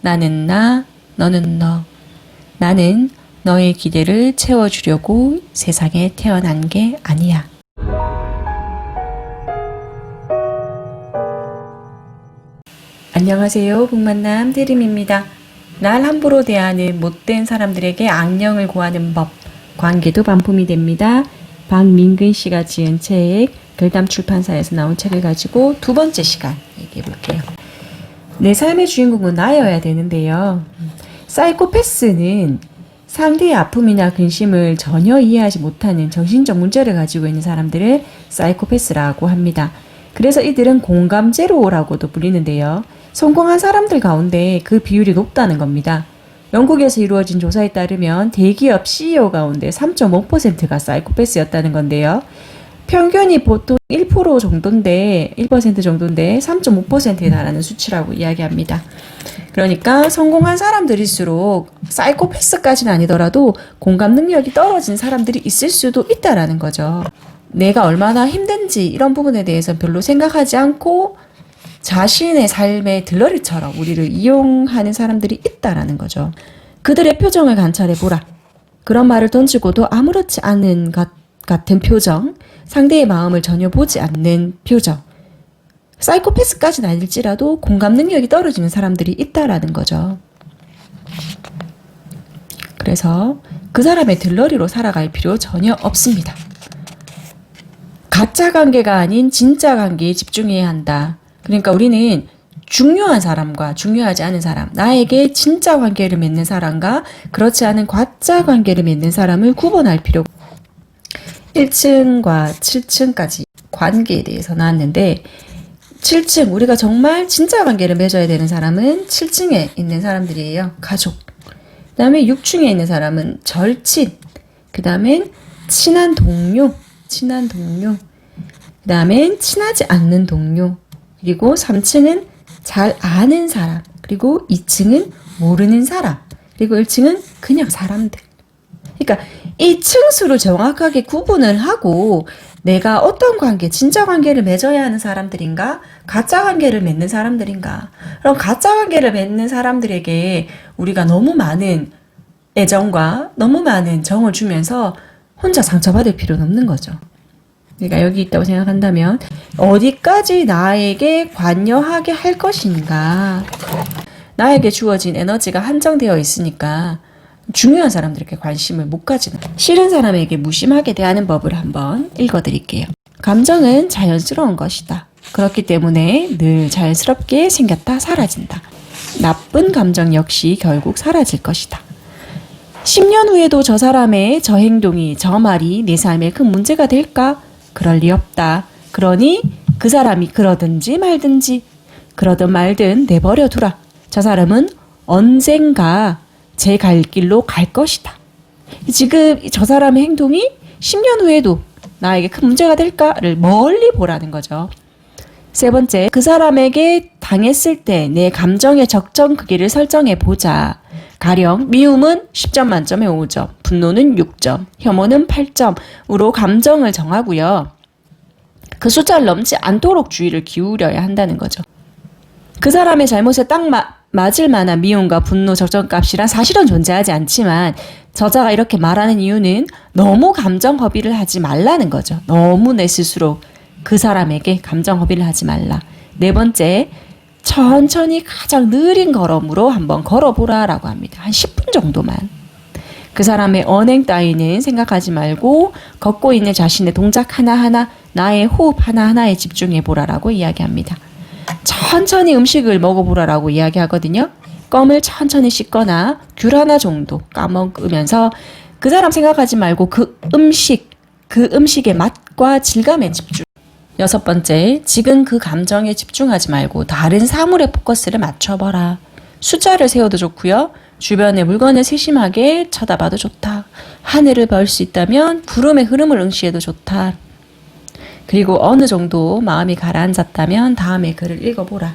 나는 나, 너는 너. 나는 너의 기대를 채워주려고 세상에 태어난 게 아니야. 안녕하세요. 북만남 대림입니다. 날 함부로 대하는 못된 사람들에게 악령을 구하는 법, 관계도 반품이 됩니다. 박민근 씨가 지은 책, 글담 출판사에서 나온 책을 가지고 두 번째 시간 얘기해 볼게요. 내 삶의 주인공은 나여야 되는데요. 사이코패스는 상대의 아픔이나 근심을 전혀 이해하지 못하는 정신적 문제를 가지고 있는 사람들을 사이코패스라고 합니다. 그래서 이들은 공감제로라고도 불리는데요. 성공한 사람들 가운데 그 비율이 높다는 겁니다. 영국에서 이루어진 조사에 따르면 대기업 CEO 가운데 3.5%가 사이코패스였다는 건데요. 평균이 보통 1% 정도인데, 1% 정도인데 3.5%에 달하는 수치라고 이야기합니다. 그러니까 성공한 사람들일수록 사이코패스까지는 아니더라도 공감 능력이 떨어진 사람들이 있을 수도 있다라는 거죠. 내가 얼마나 힘든지 이런 부분에 대해서 별로 생각하지 않고 자신의 삶의 들러리처럼 우리를 이용하는 사람들이 있다라는 거죠. 그들의 표정을 관찰해보라. 그런 말을 던지고도 아무렇지 않은 것 같은 표정, 상대의 마음을 전혀 보지 않는 표정. 사이코패스까지는 아닐지라도 공감 능력이 떨어지는 사람들이 있다라는 거죠. 그래서 그 사람의 들러리로 살아갈 필요 전혀 없습니다. 가짜 관계가 아닌 진짜 관계에 집중해야 한다. 그러니까 우리는 중요한 사람과 중요하지 않은 사람, 나에게 진짜 관계를 맺는 사람과 그렇지 않은 가짜 관계를 맺는 사람을 구분할 필요가 1층과 7층까지 관계에 대해서 나왔는데 7층, 우리가 정말 진짜 관계를 맺어야 되는 사람은 7층에 있는 사람들이에요. 가족. 그 다음에 6층에 있는 사람은 절친. 그 다음엔 친한 동료. 그 다음엔 친하지 않는 동료. 그리고 3층은 잘 아는 사람. 그리고 2층은 모르는 사람. 그리고 1층은 그냥 사람들. 그러니까 이 층수를 정확하게 구분을 하고 내가 어떤 관계, 진짜 관계를 맺어야 하는 사람들인가, 가짜 관계를 맺는 사람들인가. 그럼 가짜 관계를 맺는 사람들에게 우리가 너무 많은 애정과 너무 많은 정을 주면서 혼자 상처받을 필요는 없는 거죠. 그러니까 여기 있다고 생각한다면 어디까지 나에게 관여하게 할 것인가. 나에게 주어진 에너지가 한정되어 있으니까 중요한 사람들에게 관심을 못 가지는, 싫은 사람에게 무심하게 대하는 법을 한번 읽어드릴게요. 감정은 자연스러운 것이다. 그렇기 때문에 늘 자연스럽게 생겼다 사라진다. 나쁜 감정 역시 결국 사라질 것이다. 10년 후에도 저 사람의 저 행동이, 저 말이 내 삶에 큰 문제가 될까? 그럴 리 없다. 그러니 그 사람이 그러든지 말든지, 그러든 말든 내버려 두라. 저 사람은 언젠가 제 갈 길로 갈 것이다. 지금 저 사람의 행동이 10년 후에도 나에게 큰 문제가 될까를 멀리 보라는 거죠. 세 번째, 그 사람에게 당했을 때 내 감정의 적정 크기를 설정해 보자. 가령 미움은 10점 만점에 5점, 분노는 6점, 혐오는 8점으로 감정을 정하고요. 그 숫자를 넘지 않도록 주의를 기울여야 한다는 거죠. 그 사람의 잘못에 딱 맞을 만한 미움과 분노 적정값이란 사실은 존재하지 않지만 저자가 이렇게 말하는 이유는 너무 감정 허비를 하지 말라는 거죠. 너무 내 스스로 그 사람에게 감정 허비를 하지 말라. 네 번째, 천천히 가장 느린 걸음으로 한번 걸어보라 라고 합니다. 한 10분 정도만. 그 사람의 언행 따위는 생각하지 말고 걷고 있는 자신의 동작 하나하나, 나의 호흡 하나하나에 집중해보라 라고 이야기합니다. 천천히 음식을 먹어보라라고 이야기하거든요. 껌을 천천히 씹거나 귤 하나 정도 까먹으면서 그 사람 생각하지 말고 그 음식의 맛과 질감에 집중. 6번째, 지금 그 감정에 집중하지 말고 다른 사물에 포커스를 맞춰봐라. 숫자를 세워도 좋고요. 주변의 물건을 세심하게 쳐다봐도 좋다. 하늘을 볼 수 있다면 구름의 흐름을 응시해도 좋다. 그리고 어느 정도 마음이 가라앉았다면 다음에 글을 읽어보라.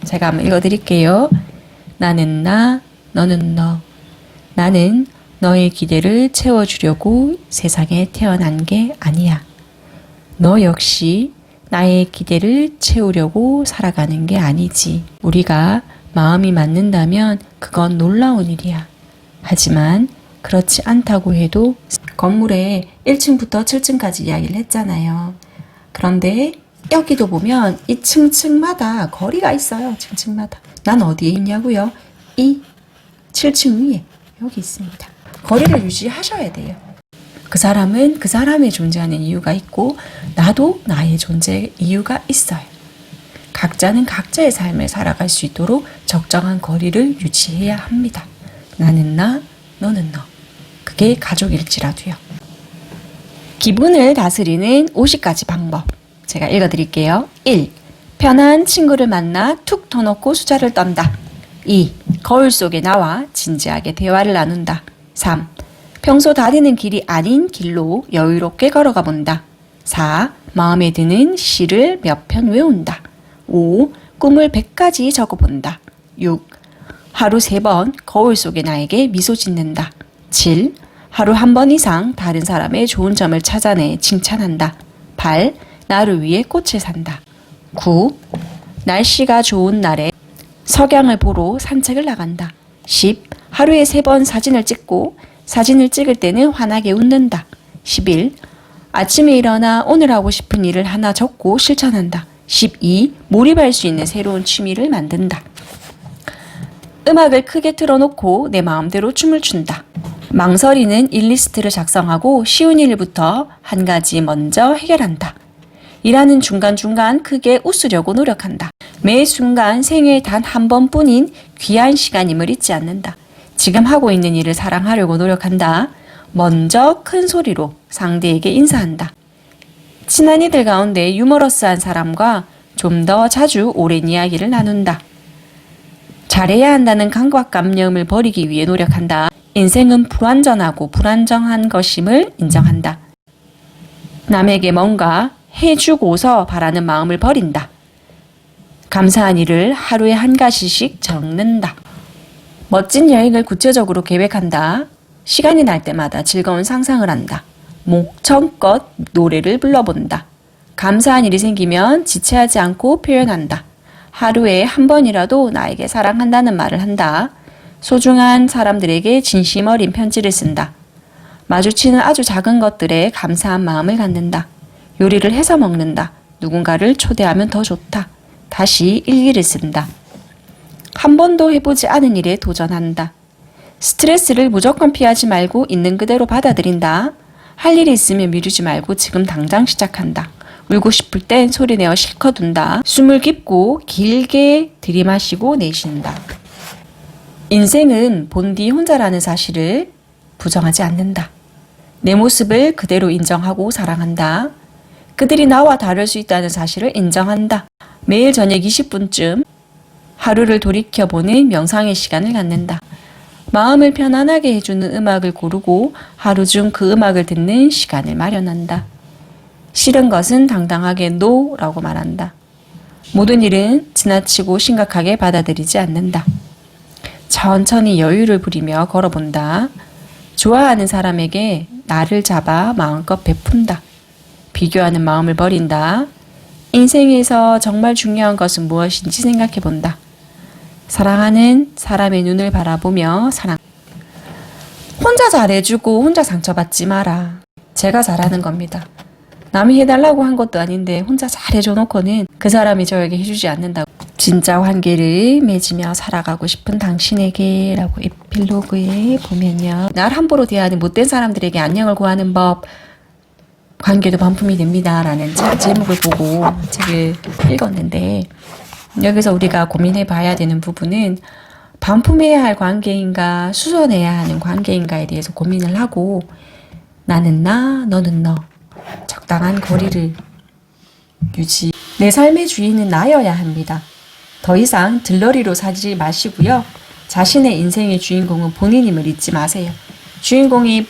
제가 한번 읽어드릴게요. 나는 나, 너는 너. 나는 너의 기대를 채워주려고 세상에 태어난 게 아니야. 너 역시 나의 기대를 채우려고 살아가는 게 아니지. 우리가 마음이 맞는다면 그건 놀라운 일이야. 하지만 그렇지 않다고 해도 건물에 1층부터 7층까지 이야기를 했잖아요. 그런데 여기도 보면 이 층층마다 거리가 있어요. 층층마다. 난 어디에 있냐고요? 이 7층 위에 여기 있습니다. 거리를 유지하셔야 돼요. 그 사람은 그 사람의 존재하는 이유가 있고 나도 나의 존재의 이유가 있어요. 각자는 각자의 삶을 살아갈 수 있도록 적정한 거리를 유지해야 합니다. 나는 나, 너는 너. 그게 가족일지라도요. 기분을 다스리는 50가지 방법. 제가 읽어드릴게요. 1. 편한 친구를 만나 툭 터놓고 수다를 떤다. 2. 거울 속에 나와 진지하게 대화를 나눈다. 3. 평소 다니는 길이 아닌 길로 여유롭게 걸어가 본다. 4. 마음에 드는 시를 몇 편 외운다. 5. 꿈을 100가지 적어본다. 6. 하루 3번 거울 속에 나에게 미소 짓는다. 7. 하루 1번 이상 다른 사람의 좋은 점을 찾아내 칭찬한다. 8. 나를 위해 꽃을 산다. 9. 날씨가 좋은 날에 석양을 보러 산책을 나간다. 10. 하루에 3번 사진을 찍고 사진을 찍을 때는 환하게 웃는다. 11. 아침에 일어나 오늘 하고 싶은 일을 하나 적고 실천한다. 12. 몰입할 수 있는 새로운 취미를 만든다. 음악을 크게 틀어놓고 내 마음대로 춤을 춘다. 망설이는 일리스트를 작성하고 쉬운 일부터 한 가지 먼저 해결한다. 일하는 중간중간 크게 웃으려고 노력한다. 매 순간 생애에 단 한 번뿐인 귀한 시간임을 잊지 않는다. 지금 하고 있는 일을 사랑하려고 노력한다. 먼저 큰 소리로 상대에게 인사한다. 친한 이들 가운데 유머러스한 사람과 좀 더 자주 오랜 이야기를 나눈다. 잘해야 한다는 강박감념을 버리기 위해 노력한다. 인생은 불완전하고 불안정한 것임을 인정한다. 남에게 뭔가 해주고서 바라는 마음을 버린다. 감사한 일을 하루에 한 가지씩 적는다. 멋진 여행을 구체적으로 계획한다. 시간이 날 때마다 즐거운 상상을 한다. 목청껏 노래를 불러본다. 감사한 일이 생기면 지체하지 않고 표현한다. 하루에 한 번이라도 나에게 사랑한다는 말을 한다. 소중한 사람들에게 진심 어린 편지를 쓴다. 마주치는 아주 작은 것들에 감사한 마음을 갖는다. 요리를 해서 먹는다. 누군가를 초대하면 더 좋다. 다시 일기를 쓴다. 한 번도 해보지 않은 일에 도전한다. 스트레스를 무조건 피하지 말고 있는 그대로 받아들인다. 할 일이 있으면 미루지 말고 지금 당장 시작한다. 울고 싶을 땐 소리내어 실컷 운다. 숨을 깊고 길게 들이마시고 내쉰다. 인생은 본디 혼자라는 사실을 부정하지 않는다. 내 모습을 그대로 인정하고 사랑한다. 그들이 나와 다를 수 있다는 사실을 인정한다. 매일 저녁 20분쯤 하루를 돌이켜보는 명상의 시간을 갖는다. 마음을 편안하게 해주는 음악을 고르고 하루 중 그 음악을 듣는 시간을 마련한다. 싫은 것은 당당하게 NO라고 말한다. 모든 일은 지나치고 심각하게 받아들이지 않는다. 천천히 여유를 부리며 걸어본다. 좋아하는 사람에게 나를 잡아 마음껏 베푼다. 비교하는 마음을 버린다. 인생에서 정말 중요한 것은 무엇인지 생각해본다. 사랑하는 사람의 눈을 바라보며 사랑. 혼자 잘해주고 혼자 상처받지 마라. 제가 잘하는 겁니다. 남이 해달라고 한 것도 아닌데 혼자 잘해줘 놓고는 그 사람이 저에게 해주지 않는다고. 진짜 관계를 맺으며 살아가고 싶은 당신에게 라고 에필로그에 보면요. 날 함부로 대하는 못된 사람들에게 안녕을 구하는 법, 관계도 반품이 됩니다 라는 제목을 보고 책을 읽었는데, 여기서 우리가 고민해 봐야 되는 부분은 반품해야 할 관계인가 수선해야 하는 관계인가에 대해서 고민을 하고, 나는 나, 너는 너, 적당한 거리를 유지. 내 삶의 주인은 나여야 합니다. 더 이상 들러리로 살지 마시고요. 자신의 인생의 주인공은 본인임을 잊지 마세요. 주인공이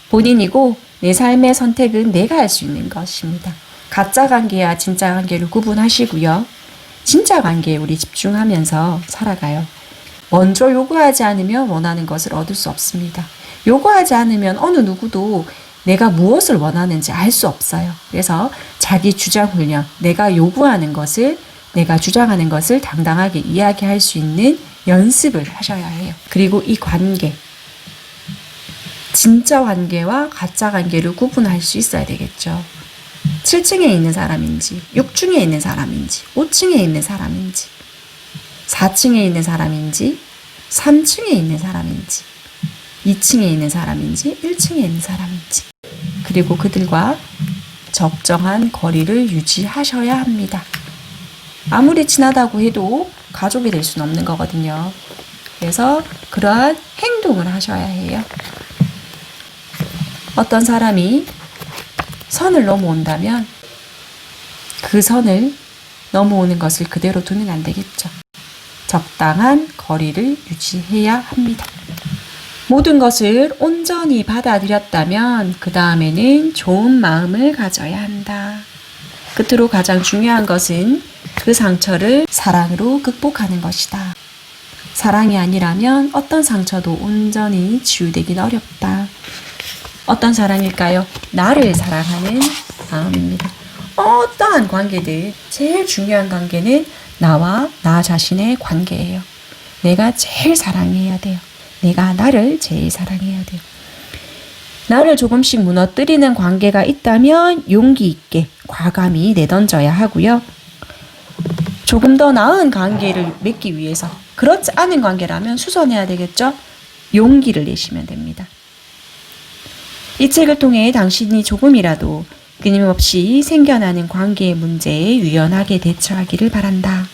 본인이고 내 삶의 선택은 내가 할 수 있는 것입니다. 가짜 관계와 진짜 관계를 구분하시고요. 진짜 관계에 우리 집중하면서 살아가요. 먼저 요구하지 않으면 원하는 것을 얻을 수 없습니다. 요구하지 않으면 어느 누구도 내가 무엇을 원하는지 알 수 없어요. 그래서 자기 주장 훈련, 내가 요구하는 것을, 내가 주장하는 것을 당당하게 이야기할 수 있는 연습을 하셔야 해요. 그리고 이 관계, 진짜 관계와 가짜 관계를 구분할 수 있어야 되겠죠. 7층에 있는 사람인지, 6층에 있는 사람인지, 5층에 있는 사람인지, 4층에 있는 사람인지, 3층에 있는 사람인지, 2층에 있는 사람인지, 1층에 있는 사람인지. 그리고 그들과 적정한 거리를 유지하셔야 합니다. 아무리 친하다고 해도 가족이 될 수는 없는 거거든요. 그래서 그러한 행동을 하셔야 해요. 어떤 사람이 선을 넘어온다면 그 선을 넘어오는 것을 그대로 두면 안 되겠죠. 적당한 거리를 유지해야 합니다. 모든 것을 온전히 받아들였다면 그 다음에는 좋은 마음을 가져야 한다. 끝으로 가장 중요한 것은 그 상처를 사랑으로 극복하는 것이다. 사랑이 아니라면 어떤 상처도 온전히 치유되긴 어렵다. 어떤 사랑일까요? 나를 사랑하는 마음입니다. 어떠한 관계들, 제일 중요한 관계는 나와 나 자신의 관계예요. 내가 제일 사랑해야 돼요. 내가 나를 제일 사랑해야 돼요. 나를 조금씩 무너뜨리는 관계가 있다면 용기 있게 과감히 내던져야 하고요. 조금 더 나은 관계를 맺기 위해서, 그렇지 않은 관계라면 수선해야 되겠죠? 용기를 내시면 됩니다. 이 책을 통해 당신이 조금이라도 끊임없이 생겨나는 관계의 문제에 유연하게 대처하기를 바란다.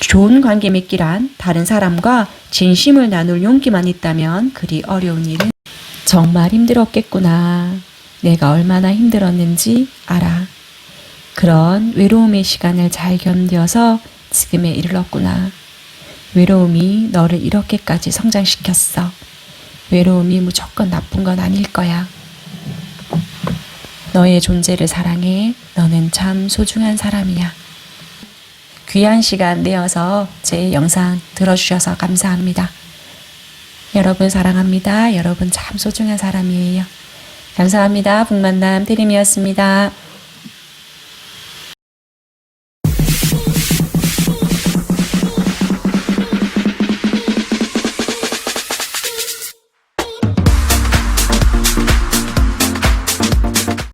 좋은 관계 맺기란 다른 사람과 진심을 나눌 용기만 있다면 그리 어려운 일은 정말 힘들었겠구나. 내가 얼마나 힘들었는지 알아. 그런 외로움의 시간을 잘 견뎌서 지금에 이르렀구나. 외로움이 너를 이렇게까지 성장시켰어. 외로움이 무조건 나쁜 건 아닐 거야. 너의 존재를 사랑해. 너는 참 소중한 사람이야. 귀한 시간 내어서 제 영상 들어주셔서 감사합니다. 여러분 사랑합니다. 여러분 참 소중한 사람이에요. 감사합니다. 북만남 대림이었습니다.